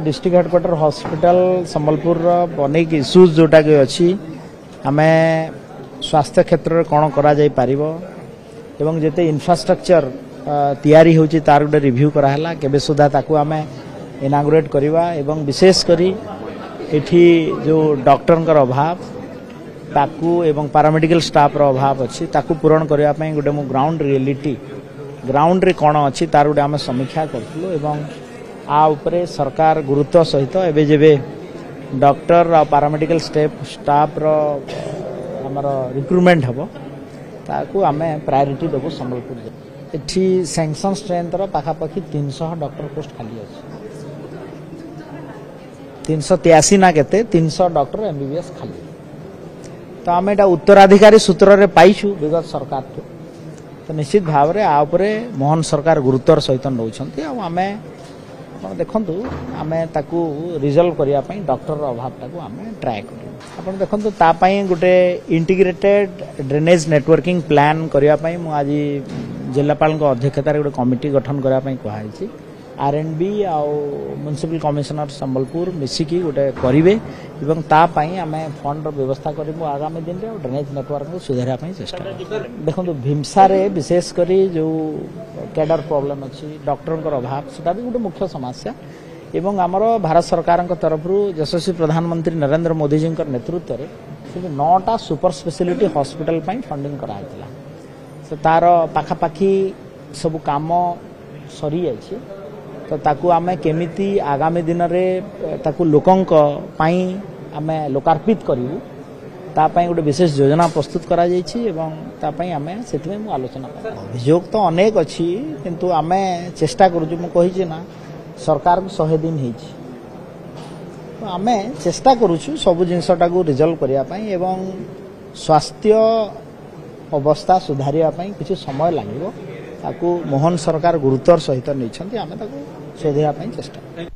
district headquarter hospital Sambalpur अनेक issues जोटा कि अच्छी आम स्वास्थ्य क्षेत्र में कौन करा जाई पारिबो एवं जेते इंफ्रास्ट्रक्चर तैयारी होची तार गोटे रिव्यू कराला केबे सुधा ताकू आम इनागुरेट करवा एवं विशेष करी एठी जो डॉक्टर अभाव ताकू एवं पैरामेडिकल स्टाफ रो अभाव अच्छी ताकू पूरण करबा पई गोटे मु ग्राउंड रियलिटी ग्राउंड रे कौन अच्छी तार गोटे आम समीक्षा करथुलो एवं आ उपरे सरकार गुरुत्व सहित एबे जेबे डॉक्टर और पैरामेडिकल स्टाफ रो हमर रिक्रूटमेंट हबो ताकू आमे प्रायोरिटी देबो संबलपुर एठी सैंक्शन स्ट्रेंथ रो पाखापाखी 300 डॉक्टर पोस्ट खाली अछि 383 ना केते 300 डॉक्टर एमबीबीएस खाली तो आम एटा उत्तराधिकारी सूत्र रे पाइछु विगत सरकार तो निश्चित भाव रे आ उपरे मोहन सरकार गुरुत्वर सहित नौछंती आ आमे देखंतु आमे ताकू रिजल्व करिया पई डॉक्टर अभाव ताकू आमे ट्राई करू आपण देखंतु ता पई गुटे इंटीग्रेटेड ड्रेनेज नेटवर्किंग प्लान करिया पई मु आज जिल्लापाल को अध्यक्षता रे गुटे कमिटी गठन करिया पई कहैछि आरएनबी आ म्युनिसिपल कमिशनर संबलपुर मिसिकी गोटे करिवे एवं ता पई आमे फंड व्यवस्था करिमु आगामी दिन रे ड्रेनेज नेटवर्क को सुधारया पई चेष्टा देखंतु भीमसा रे विशेष करी जो कैडर प्रॉब्लम अच्छी डॉक्टर अभाव सेटा भी गोटे मुख्य समस्या एवं आमर भारत सरकार तरफ यशस्वी प्रधानमंत्री नरेंद्र मोदी जी नेतृत्व में 9टा सुपर स्पेशलिटी हॉस्पिटल पई फंडिंग कराइला से तार पाखापाखी सब काम सरी जाइए तो ताकू आमे केमिति आगामी दिन रे ताकू लोकंक पई आमे लोकार्पित करिवु ता पई गोटे विशेष योजना प्रस्तुत करा जाइछि एवं ता पई आमे सेतमे मु आलोचना कर अभियोग तो अनेक अछि किंतु आमे चेष्टा करूछु मु कहि ना सरकार को 100 दिन हिछि तो आमे चेष्टा करूछु सब जिंसटा को रिजल्व करिया पई एवं स्वास्थ्य अवस्था सुधारिया पई किछि समय लागिवो ताकू मोहन सरकार गुरुत्वर सहित नहीं आमे ताकू सुधारिया पई चेष्टा